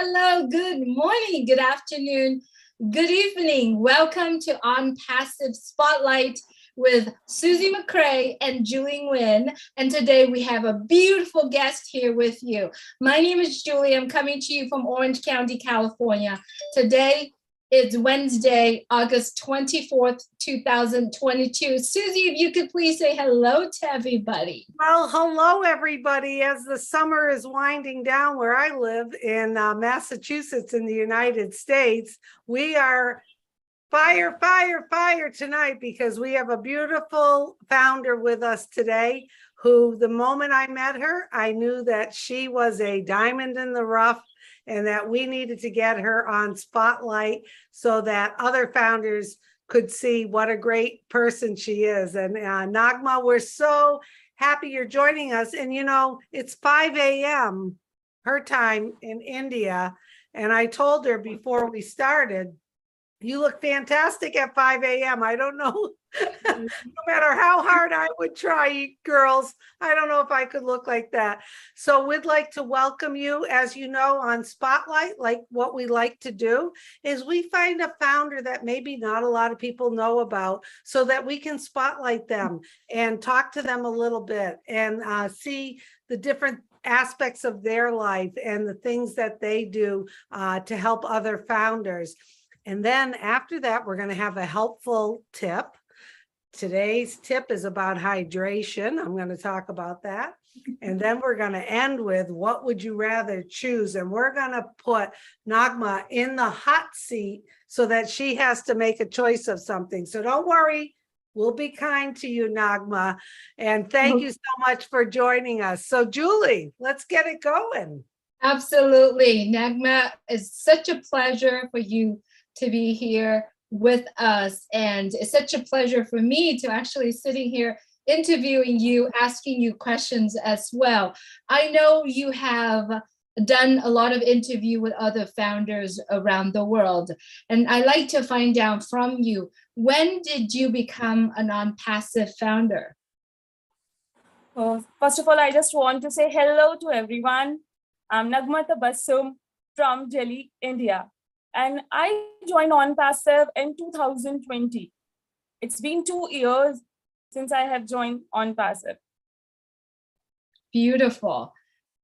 hello, good morning, good afternoon, good evening. Welcome to On Passive Spotlight with Susie McCrea and Julie Nguyen. And today we have a beautiful guest here with you. My name is Julie. I'm coming to you from Orange County, California. Today is Wednesday, August 24th, 2022. Susie, if you could please say hello to everybody. Well, hello, everybody. As the summer is winding down where I live in Massachusetts in the United States, we are fire, fire, fire tonight because we have a beautiful founder with us today who, the moment I met her, I knew that she was a diamond in the rough and that we needed to get her on Spotlight so that other founders could see what a great person she is. And Nagma, we're so happy you're joining us. And you know, it's 5 a.m. her time in India. And I told her before we started, you look fantastic at 5 a.m. I don't know, no matter how hard I would try, girls, I don't know if I could look like that. So we'd like to welcome you. As you know, on Spotlight, like what we like to do is we find a founder that maybe not a lot of people know about so that we can spotlight them and talk to them a little bit and see the different aspects of their life and the things that they do to help other founders. And then after that, we're going to have a helpful tip. Today's tip is about hydration. I'm going to talk about that. And then we're going to end with what would you rather choose? And we're going to put Nagma in the hot seat so that she has to make a choice of something. So don't worry. We'll be kind to you, Nagma. And thank you so much for joining us. So Julie, let's get it going. Absolutely. Nagma, it's such a pleasure for you to be here with us. And it's such a pleasure for me to actually sitting here interviewing you, asking you questions as well. I know you have done a lot of interview with other founders around the world. And I like to find out from you, when did you become a non-passive founder? First of all, I just want to say hello to everyone. I'm Nagma Tabassum from Delhi, India. And I joined On Passive in 2020. It's been 2 years since I have joined On Passive. Beautiful.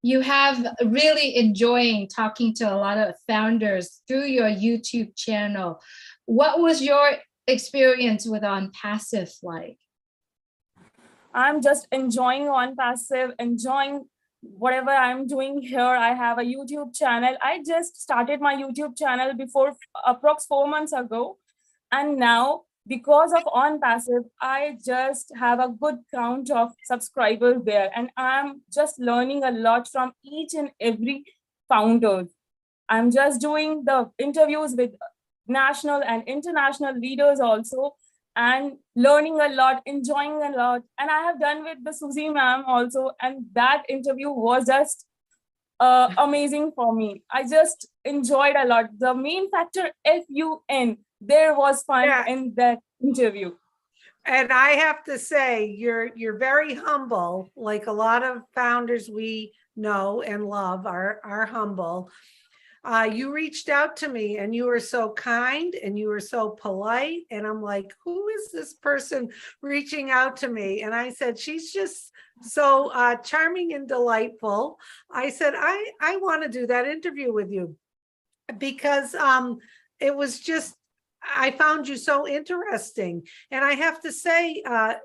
You have really enjoying talking to a lot of founders through your YouTube channel. What was your experience with On Passive like? I'm just enjoying On Passive, enjoying whatever I'm doing here. I have a YouTube channel. I just started my YouTube channel before approx 4 months ago. And now, because of On Passive, I just have a good count of subscribers there. And I'm just learning a lot from each and every founder. I'm just doing the interviews with national and international leaders also, and learning a lot, enjoying a lot. And I have done with the SUSIE ma'am also. And that interview was just amazing for me. I just enjoyed a lot. The main factor, FUN, there was fun in that interview. And I have to say, you're very humble. Like a lot of founders we know and love are humble. You reached out to me and you were so kind and you were so polite. And I'm like, who is this person reaching out to me? And I said, she's just so charming and delightful. I said, I want to do that interview with you because it was just, I found you so interesting. And I have to say,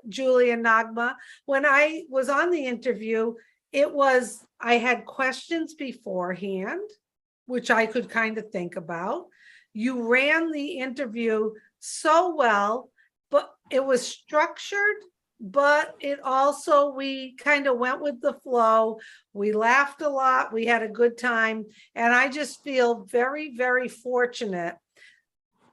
Julie and Nagma, when I was on the interview, I had questions beforehand, which I could kind of think about. You ran the interview so well, but it was structured, but it also, we kind of went with the flow. We laughed a lot. We had a good time. And I just feel very, very fortunate,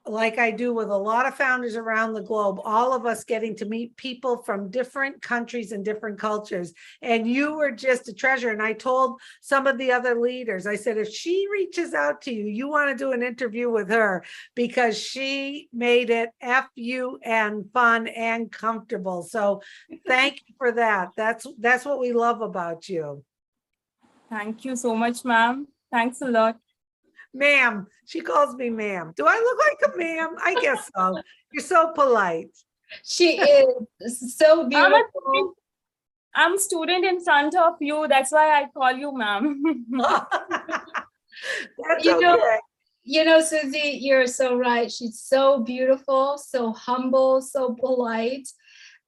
like I do with a lot of founders around the globe, all of us getting to meet people from different countries and different cultures. And you were just a treasure. And I told some of the other leaders, I said, if she reaches out to you, you want to do an interview with her because she made it FUN, fun and comfortable. So thank you for that. That's what we love about you. Thank you so much, ma'am. Thanks a lot. Ma'am. She calls me ma'am. Do I look like a ma'am? I guess so. You're so polite. She is so I'm a beautiful. student. I'm student in front of you. That's why I call you ma'am. That's You know, okay. Susie, you're so right. She's so beautiful, so humble, so polite.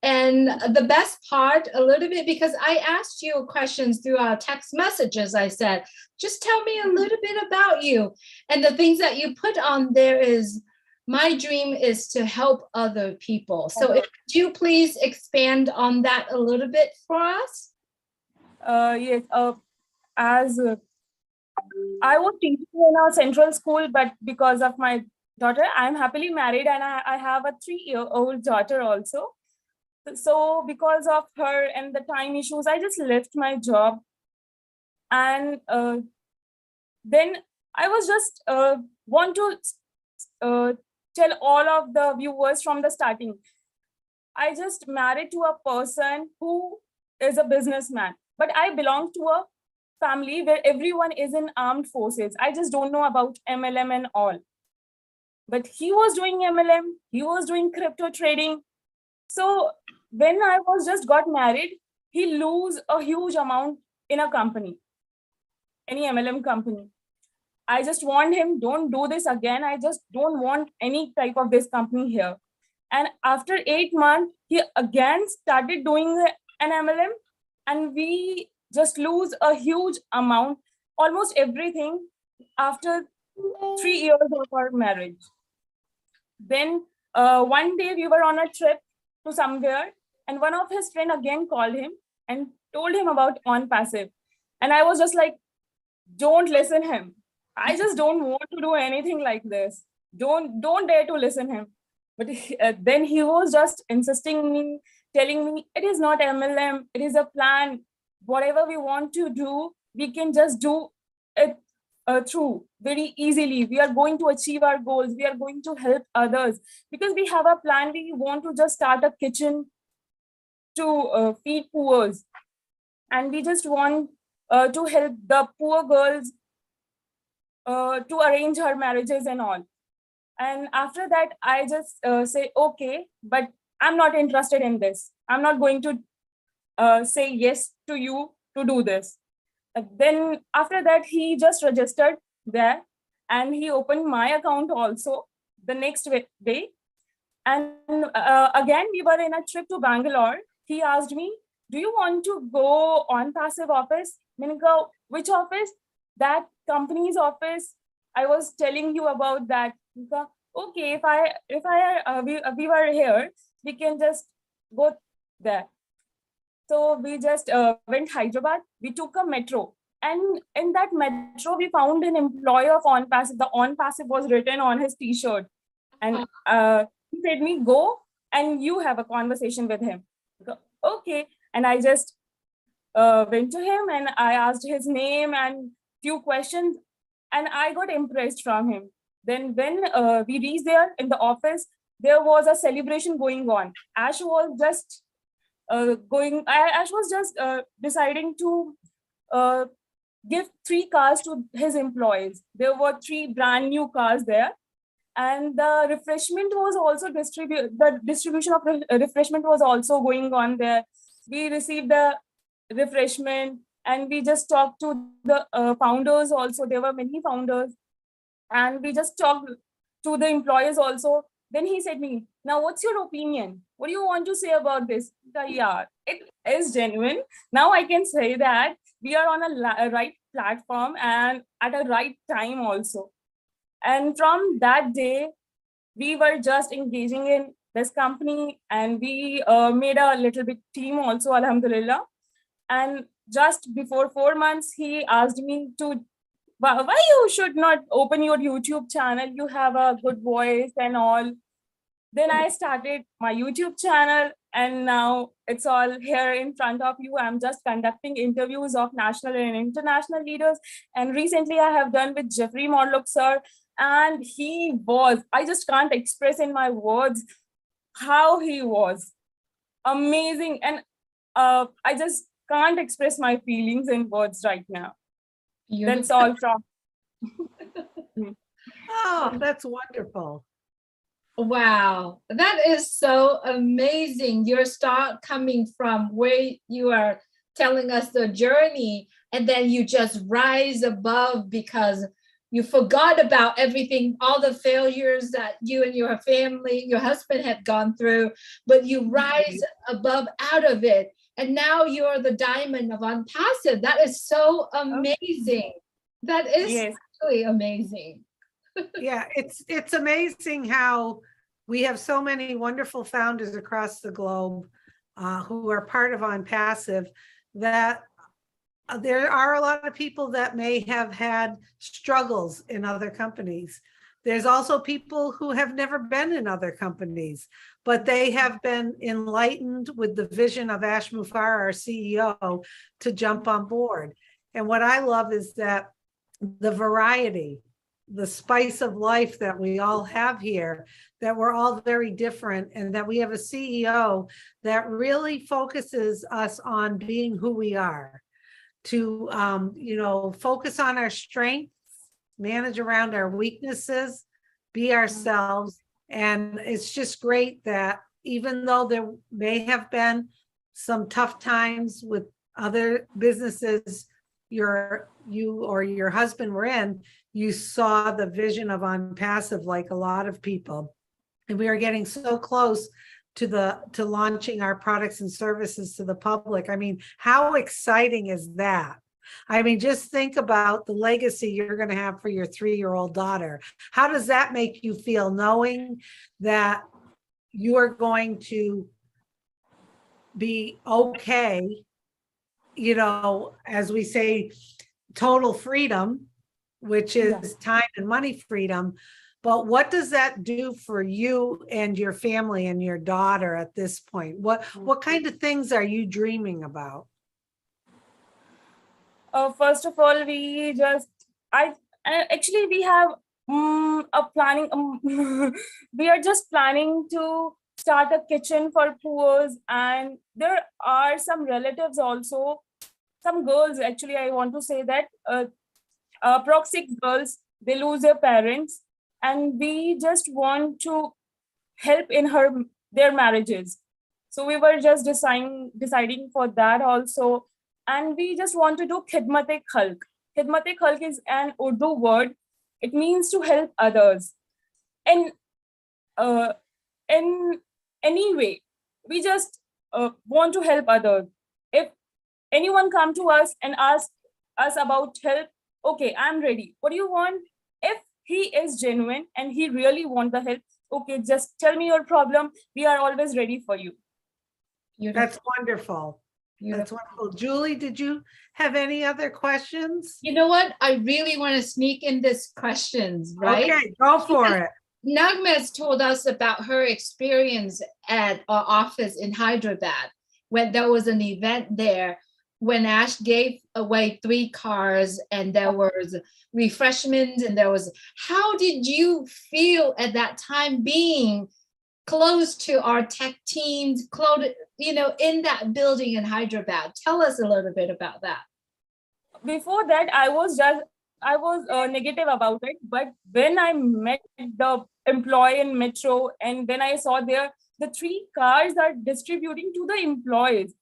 And the best part, a little bit, because I asked you questions through our text messages, I said, just tell me a little bit about you. And the things that you put on there is, my dream is to help other people. So if you please expand on that a little bit for us. Yes. As I was teaching in a central school, but because of my daughter, I'm happily married and I have a 3-year-old daughter also. So because of her and the time issues, I just left my job. And then I was just want to tell all of the viewers from the starting. I just married to a person who is a businessman, but I belong to a family where everyone is in armed forces. I just don't know about MLM and all. But he was doing MLM, he was doing crypto trading. So when I was just got married, he lose a huge amount in a company, any MLM company. I just warned him, don't do this again. I just don't want any type of this company here. And after 8 months, he again started doing an MLM, and we just lose a huge amount, almost everything, after 3 years of our marriage. Then one day we were on a trip to somewhere, and one of his friend again called him and told him about on passive. And I was just like, don't listen him. I just don't want to do anything like this. Don't dare to listen him. But then he was just insisting me, telling me it is not MLM, it is a plan. Whatever we want to do, we can just do it through very easily. We are going to achieve our goals. We are going to help others because we have a plan. We want to just start a kitchen to feed poor, and we just want to help the poor girls to arrange her marriages and all. And after that, I just say, okay, but I'm not interested in this. I'm not going to say yes to you to do this. Then after that, he just registered there and he opened my account also the next day. And again, we were in a trip to Bangalore. He asked me, do you want to go on passive office? Minika, which office? That company's office. I was telling you about that. Minika, okay, we were here, we can just go there. So we just went Hyderabad. We took a metro. And in that metro, we found an employee of On Passive. The On Passive was written on his t-shirt. And he said me, go and you have a conversation with him. Go, okay. And I just went to him and I asked his name and few questions. And I got impressed from him. Then when we reached there in the office, there was a celebration going on. Ash was just deciding to give 3 cars to his employees. There were 3 brand new cars there. And the refreshment was also the distribution of refreshment was also going on there. We received the refreshment and we just talked to the founders also. There were many founders. And we just talked to the employees also. Then he said me, now what's your opinion? What do you want to say about this? Yeah, it is genuine. Now I can say that we are on a right platform and at a right time also. And from that day, we were just engaging in this company and we made a little bit team also, alhamdulillah. And just before 4 months, he asked me to, why you should not open your YouTube channel? You have a good voice and all. Then I started my YouTube channel and now it's all here in front of you. I'm just conducting interviews of national and international leaders. And recently I have done with Jeffrey Morlock sir. And I just can't express in my words how he was amazing. And I just can't express my feelings in words right now. Beautiful. That's all from. Oh, that's wonderful. Wow, that is so amazing. Your start coming from where you are telling us the journey, and then you just rise above because you forgot about everything, all the failures that you and your family, your husband had gone through, but you rise above out of it. And now you're the diamond of Unpassive. That is so amazing. That is Yes. really amazing. Yeah, it's amazing how we have so many wonderful founders across the globe who are part of On Passive, that there are a lot of people that may have had struggles in other companies. There's also people who have never been in other companies, but they have been enlightened with the vision of Ash Muffar, our CEO, to jump on board. And what I love is that the variety, the spice of life that we all have here, that we're all very different, and that we have a CEO that really focuses us on being who we are, to focus on our strengths, manage around our weaknesses, be ourselves. And it's just great that even though there may have been some tough times with other businesses you or your husband were in, you saw the vision of On Passive like a lot of people. And we are getting so close to launching our products and services to the public. I mean, how exciting is that? I mean, just think about the legacy you're going to have for your 3-year-old daughter. How does that make you feel, knowing that you are going to be okay, as we say, total freedom, which is time and money freedom. But what does that do for you and your family and your daughter at this point? What kind of things are you dreaming about? First of all, we have a planning. We are just planning to start a kitchen for poors, and there are some relatives also, some girls. Actually, I want to say that approx 6 girls, they lose their parents, and we just want to help in their marriages. So we were just deciding for that also. And we just want to do khidmat-e-khalq. Khidmat-e-khalq is an Urdu word. It means to help others. And in any way, we just want to help others. If anyone come to us and ask us about help, okay, I'm ready. What do you want? If he is genuine and he really want the help, okay, just tell me your problem. We are always ready for you. That's wonderful. That's wonderful. Julie, did you have any other questions? You know what? I really want to sneak in this questions, right? Okay, go for it. Nagma's told us about her experience at our office in Hyderabad, when there was an event there when Ash gave away 3 cars, and there was refreshments, and how did you feel at that time being close to our tech teams, in that building in Hyderabad? Tell us a little bit about that. Before that, I was negative about it. But when I met the employee in Metro, and when I saw the 3 cars are distributing to the employees,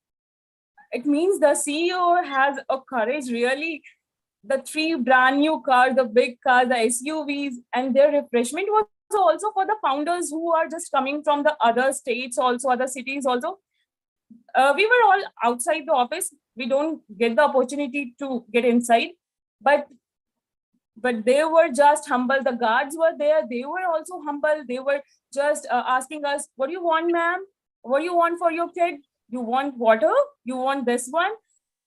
it means the CEO has a courage, really. The 3 brand new cars, the big cars, the SUVs, and their refreshment was also for the founders who are just coming from the other states, also other cities also. We were all outside the office. We don't get the opportunity to get inside, but they were just humble. The guards were there. They were also humble. They were just asking us, what do you want, ma'am? What do you want for your kid? You want water? You want this one?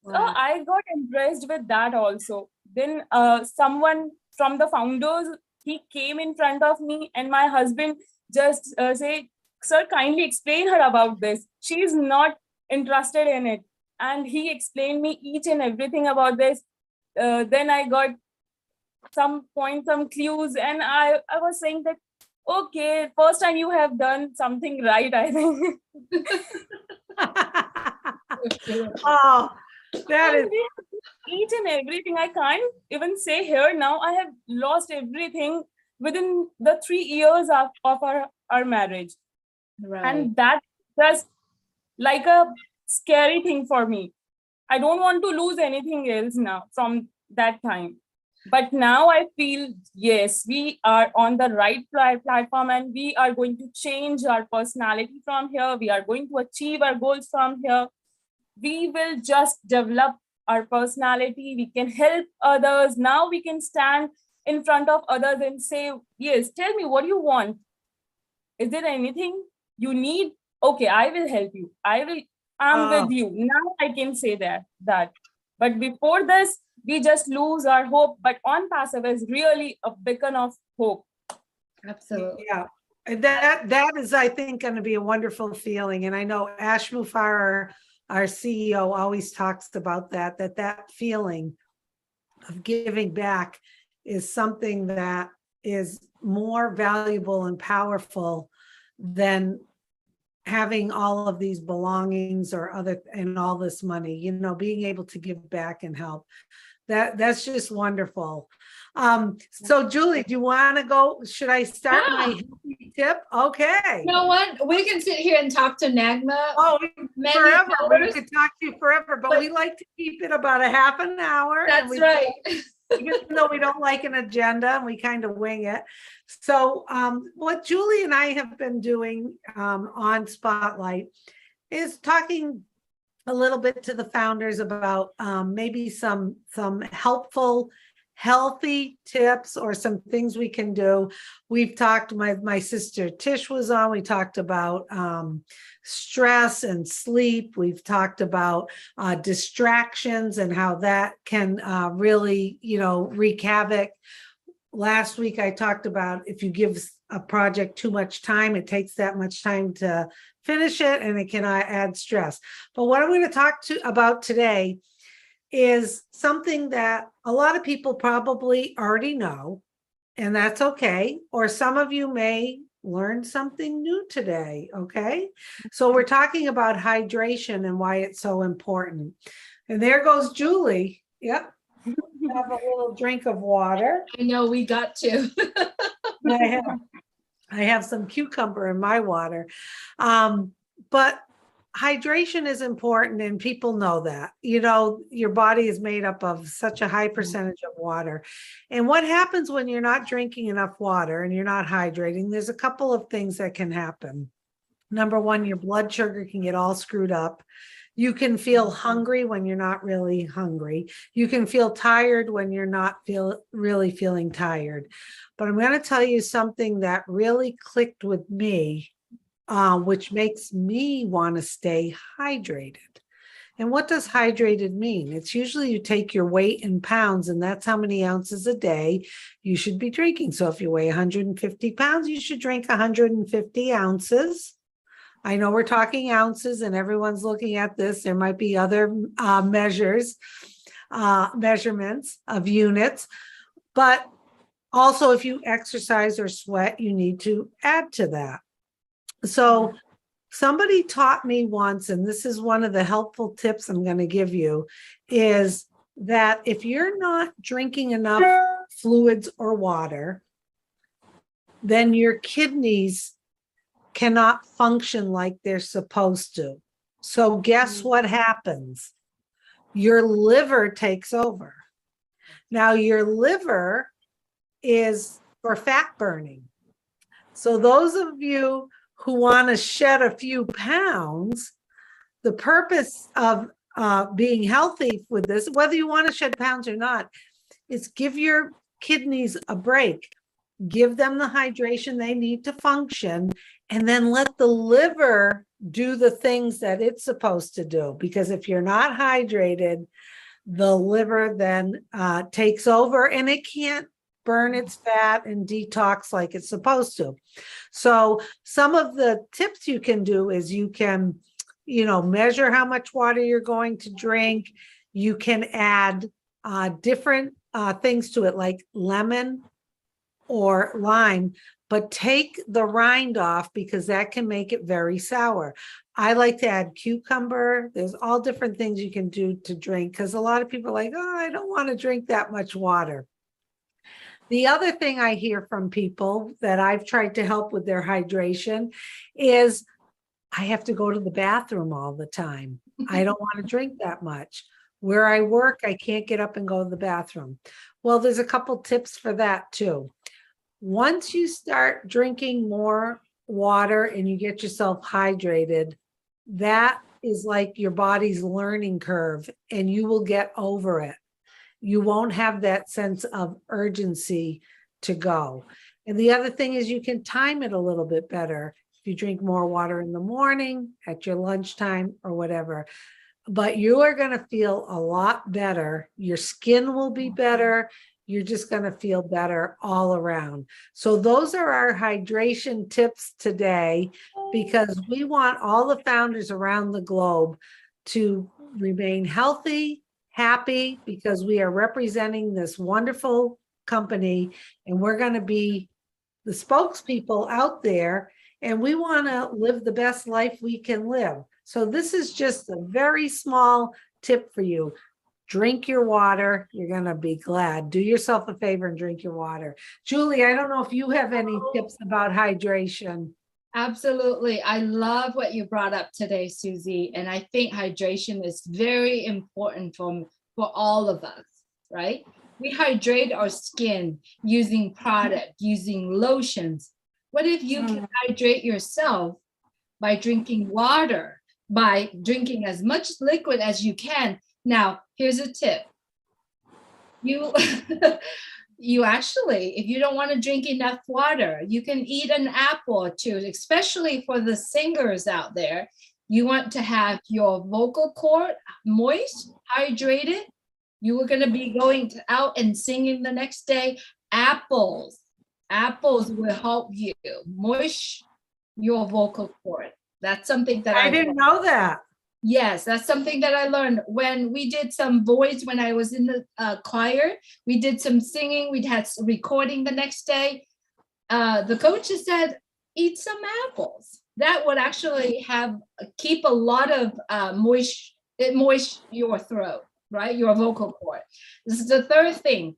Wow. So I got impressed with that also. Then someone from the founders, he came in front of me, and my husband just say, sir, kindly explain her about this. She is not interested in it. And he explained me each and everything about this. Then I got some points, some clues, and I was saying that, okay, first time you have done something right, I think. Oh, that is each and everything. I can't even say here now. I have lost everything within the 3 years of our marriage. Right. And that just like a scary thing for me. I don't want to lose anything else now from that time. But now I feel, yes, we are on the right platform and we are going to change our personality from here. We are going to achieve our goals from here. We will just develop our personality. We can help others. Now we can stand in front of others and say, yes, tell me what you want. Is there anything you need? Okay, I will help you. I'm with you. Now I can say that. But before this, we just lose our hope. But On Passive is really a beacon of hope. Absolutely. Yeah. And that is, I think, going to be a wonderful feeling. And I know Ash Mufareh, our CEO, always talks about that feeling of giving back is something that is more valuable and powerful than having all of these belongings or and all this money, you know, being able to give back and help. That's just wonderful. So Julie, do you want to go? Should I start my healthy tip? Okay. You know what? We can sit here and talk to Nagma. Oh, many forever. We hours. could talk to you forever, but we like to keep it about a half an hour. That's right. Even though we don't like an agenda and we kind of wing it. So what Julie and I have been doing on Spotlight is talking a little bit to the founders about maybe some helpful, healthy tips or some things we can do. We've talked, my sister Tish was on, we talked about stress and sleep. We've talked about distractions and how that can really, you know, wreak havoc. Last week, I talked about if you give a project too much time, it takes that much time to finish it and it can add stress. But what I'm going to talk about today is something that a lot of people probably already know, and that's okay. Or some of you may learn something new today, okay? So we're talking about hydration and why it's so important. And there goes Julie. Yep. Have a little drink of water. I know we got to. I have some cucumber in my water. But hydration is important and people know that. You know, your body is made up of such a high percentage of water. And what happens when you're not drinking enough water and you're not hydrating? There's a couple of things that can happen. Number one, your blood sugar can get all screwed up. You can feel hungry when you're not really hungry. You can feel tired when you're not really feeling tired. But I'm going to tell you something that really clicked with me, which makes me want to stay hydrated. And what does hydrated mean? It's usually you take your weight in pounds, and that's how many ounces a day you should be drinking. So if you weigh 150 pounds, you should drink 150 ounces. I know we're talking ounces and everyone's looking at this. There might be other measurements of units, but also if you exercise or sweat, you need to add to that. So somebody taught me once, and this is one of the helpful tips I'm going to give you, is that if you're not drinking enough fluids or water, then your kidneys cannot function like they're supposed to. So guess what happens? Your liver takes over. Now your liver is for fat burning. So those of you who want to shed a few pounds, the purpose of being healthy with this, whether you want to shed pounds or not, is give your kidneys a break. Give them the hydration they need to function, and then let the liver do the things that it's supposed to do. Because if you're not hydrated, the liver then takes over and it can't burn its fat and detox like it's supposed to. So some of the tips you can do is you can, you know, measure how much water you're going to drink. You can add different things to it, like lemon or lime, but take the rind off because that can make it very sour. I like to add cucumber. There's all different things you can do to drink because a lot of people are like, oh, I don't want to drink that much water. The other thing I hear from people that I've tried to help with their hydration is I have to go to the bathroom all the time. I don't want to drink that much. Where I work, I can't get up and go to the bathroom. Well, there's a couple tips for that too. Once you start drinking more water and you get yourself hydrated, that is like your body's learning curve and you will get over it. You won't have that sense of urgency to go. And the other thing is you can time it a little bit better. If you drink more water in the morning, at your lunchtime or whatever, but you are going to feel a lot better. Your skin will be better. You're just going to feel better all around. So those are our hydration tips today, because we want all the founders around the globe to remain healthy, happy, because we are representing this wonderful company and we're going to be the spokespeople out there, and we want to live the best life we can live. So this is just a very small tip for you. Drink your water. You're going to be glad. Do yourself a favor and drink your water. Julie, I don't know if you have any tips about hydration. Absolutely. I love what you brought up today, Susie. And I think hydration is very important for all of us, right? We hydrate our skin using product, using lotions. What if you can hydrate yourself by drinking water, by drinking as much liquid as you can? Now, here's a tip. You actually, if you don't want to drink enough water, you can eat an apple or two, especially for the singers out there. You want to have your vocal cord moist, hydrated. You are going to be going out and singing the next day. Apples will help you moist your vocal cord. That's something that I didn't know that. Yes, that's something that I learned when we did some voice, when I was in the choir. We did some singing. We had recording the next day. The coach said, eat some apples. That would actually keep a lot of moist your throat, right? Your vocal cord. This is the third thing.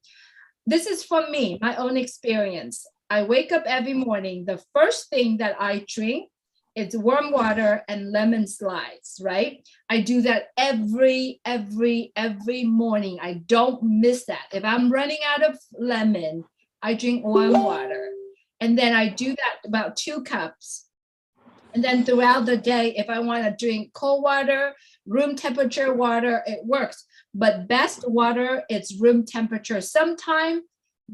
This is from me, my own experience. I wake up every morning. The first thing that I drink, it's warm water and lemon slides, right? I do that every morning. I don't miss that. If I'm running out of lemon, I drink warm water. And then I do that about 2 cups. And then throughout the day, if I want to drink cold water, room temperature water, it works. But best water, it's room temperature. Sometimes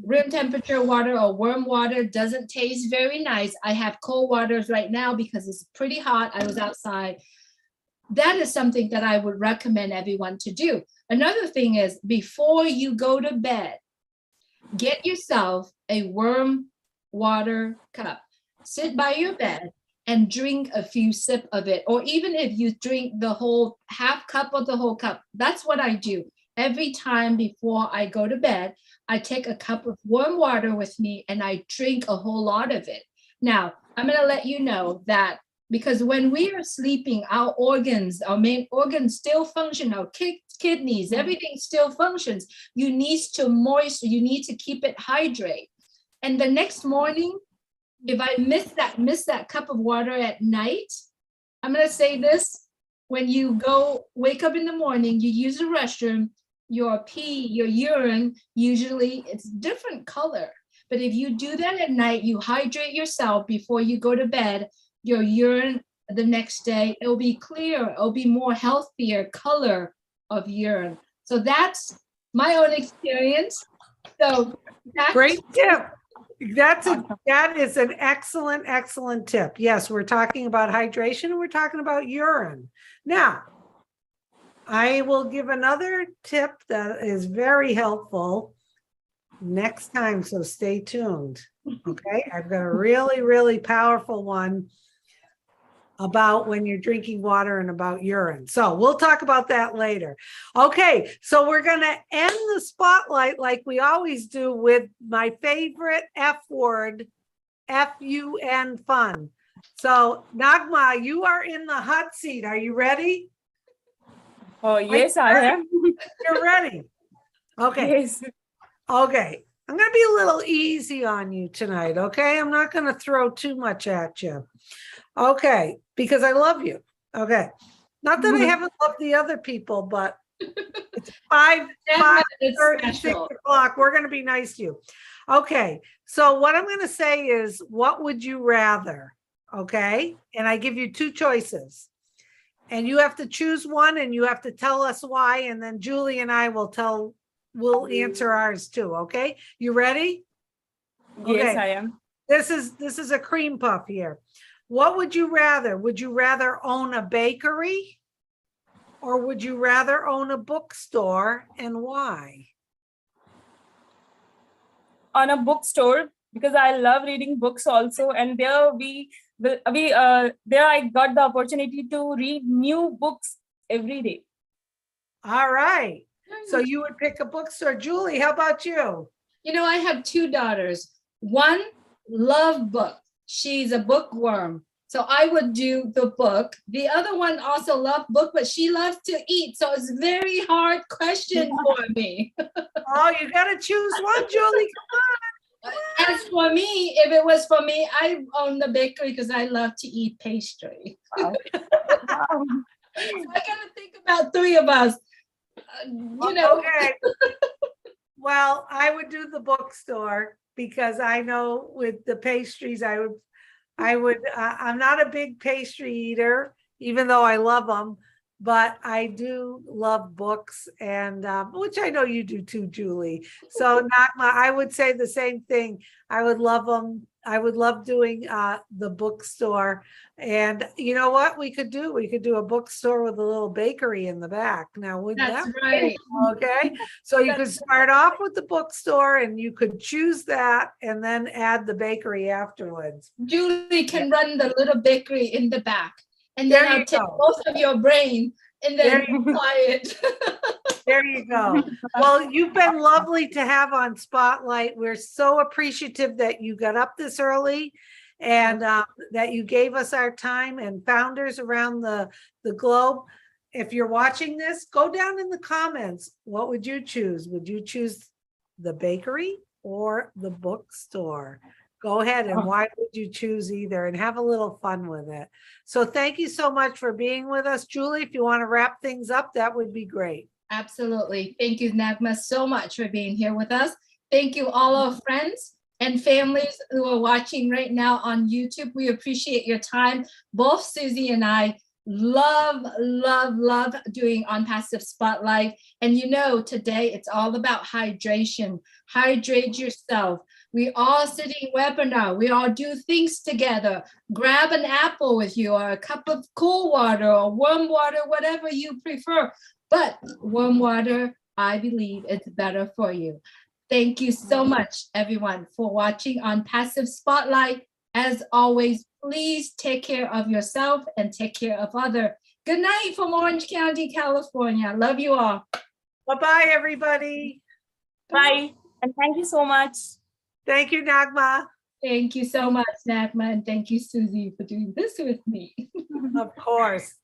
room temperature water or warm water doesn't taste very nice. I have cold waters right now because it's pretty hot. I was outside. That is something that I would recommend everyone to do. Another thing is, before you go to bed, get yourself a warm water cup. Sit by your bed and drink a few sips of it. Or even if you drink the whole half cup or the whole cup, that's what I do. Every time before I go to bed, I take a cup of warm water with me and I drink a whole lot of it. Now, I'm going to let you know that because when we are sleeping, our organs, our main organs still function, our kidneys, everything still functions. You need to keep it hydrated. And the next morning, if I miss that cup of water at night, I'm going to say this, when you wake up in the morning, you use the restroom, your urine, usually it's different color. But if you do that at night, you hydrate yourself before you go to bed, your urine the next day, it'll be clear, it'll be more healthier color of urine. So that's my own experience. So great tip. That is an excellent tip. Yes, we're talking about hydration and we're talking about urine. Now, I will give another tip that is very helpful next time, so stay tuned. Okay, I've got a really powerful one about when you're drinking water and about urine. So we'll talk about that later. Okay, so we're going to end the spotlight like we always do with my favorite F word, F-U-N, fun. So Nagma, you are in the hot seat. Are you ready? Oh, yes, I am. You're ready. Okay. Yes. Okay. I'm going to be a little easy on you tonight. Okay. I'm not going to throw too much at you. Okay. Because I love you. Okay. Not that I haven't loved the other people, but it's five, Nagma is 5:30, 6 special. o'clock. We're going to be nice to you. Okay. So what I'm going to say is, what would you rather? Okay. And I give you two choices. And you have to choose one and you have to tell us why. And then Julie and I we'll answer ours too. Okay. You ready? Yes, Okay. I am. This is a cream puff here. What would you rather? Would you rather own a bakery or would you rather own a bookstore, and why? On a bookstore, because I love reading books also, and there there I got the opportunity to read new books every day. All right. So you would pick a bookstore. Julie, how about you? You know, I have two daughters. One love book. She's a bookworm. So I would do the book. The other one also loved book, but she loves to eat. So it's a very hard question for me. Oh, you got to choose one, Julie. As for me, if it was for me, I own the bakery because I love to eat pastry. Wow. Wow. I gotta think about three of us. You know, Okay. Well, I would do the bookstore because I know with the pastries, I'm not a big pastry eater, even though I love them, but I do love books, and which I know you do too, Julie. So Nagma, I would say the same thing. I would love them. I would love doing the bookstore. And you know what we could do? We could do a bookstore with a little bakery in the back. Now, wouldn't that's that right. okay? So you could start off with the bookstore and you could choose that and then add the bakery afterwards. Julie can run the little bakery in the back. And There then I'll you take go. most of your brain and then There quiet. There you go. Well, you've been lovely to have on Spotlight. We're so appreciative that you got up this early and that you gave us our time, and founders around the globe. If you're watching this, go down in the comments. What would you choose? Would you choose the bakery or the bookstore? Go ahead, and why would you choose either, and have a little fun with it. So thank you so much for being with us. Julie, if you want to wrap things up, that would be great. Absolutely. Thank you, Nagma, so much for being here with us. Thank you, all our friends and families who are watching right now on YouTube. We appreciate your time. Both Susie and I love doing On Passive Spotlight. And you know, today it's all about hydration. Hydrate yourself. We all sitting webinar. We all do things together. Grab an apple with you, or a cup of cool water or warm water, whatever you prefer. But warm water, I believe, is better for you. Thank you so much, everyone, for watching On Passive Spotlight. As always, please take care of yourself and take care of others. Good night from Orange County, California. Love you all. Bye-bye, everybody. Bye. And thank you so much. Thank you, Nagma. Thank you so much, Nagma, and thank you, Susie, for doing this with me. Of course.